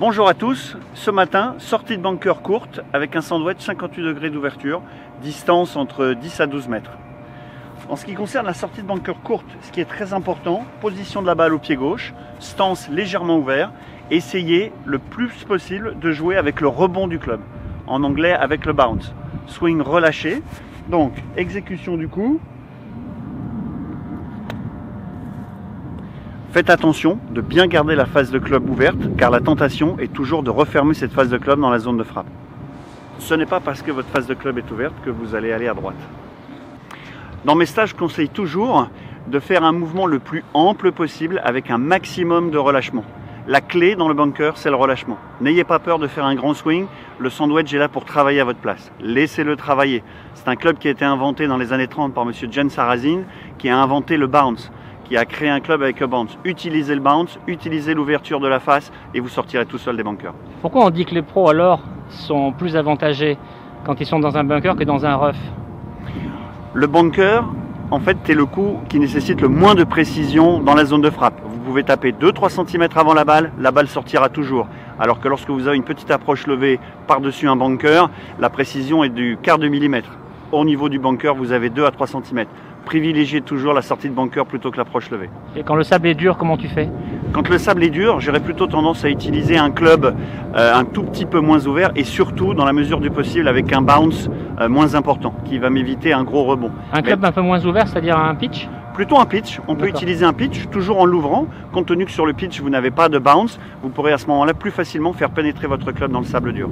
Bonjour à tous, ce matin, sortie de bunker courte avec un sandwich 58 degrés d'ouverture, distance entre 10 à 12 mètres. En ce qui concerne la sortie de bunker courte, ce qui est très important, position de la balle au pied gauche, stance légèrement ouvert, essayez le plus possible de jouer avec le rebond du club, en anglais avec le bounce. Swing relâché, donc exécution du coup. Faites attention de bien garder la face de club ouverte car la tentation est toujours de refermer cette face de club dans la zone de frappe. Ce n'est pas parce que votre face de club est ouverte que vous allez aller à droite. Dans mes stages, je conseille toujours de faire un mouvement le plus ample possible avec un maximum de relâchement. La clé dans le bunker, c'est le relâchement. N'ayez pas peur de faire un grand swing, le sandwich est là pour travailler à votre place. Laissez-le travailler. C'est un club qui a été inventé dans les années 30 par monsieur Jen Sarrazin qui a inventé le bounce, qui a créé un club avec le bounce. Utilisez le bounce, utilisez l'ouverture de la face et vous sortirez tout seul des bunkers. Pourquoi on dit que les pros alors sont plus avantagés quand ils sont dans un bunker que dans un rough? Le bunker, en fait, c'est le coup qui nécessite le moins de précision dans la zone de frappe. Vous pouvez taper 2-3 cm avant la balle sortira toujours. Alors que lorsque vous avez une petite approche levée par-dessus un bunker, la précision est du quart de millimètre. Au niveau du bunker, vous avez 2 à 3 cm. Privilégiez toujours la sortie de bunker plutôt que l'approche levée. Et quand le sable est dur, comment tu fais? Quand le sable est dur, j'aurais plutôt tendance à utiliser un club un tout petit peu moins ouvert et surtout, dans la mesure du possible, avec un bounce moins important qui va m'éviter un gros rebond. Un club un peu moins ouvert, c'est-à-dire un pitch? Plutôt un pitch. On peut utiliser un pitch toujours en l'ouvrant. Compte tenu que sur le pitch, vous n'avez pas de bounce, vous pourrez à ce moment-là plus facilement faire pénétrer votre club dans le sable dur.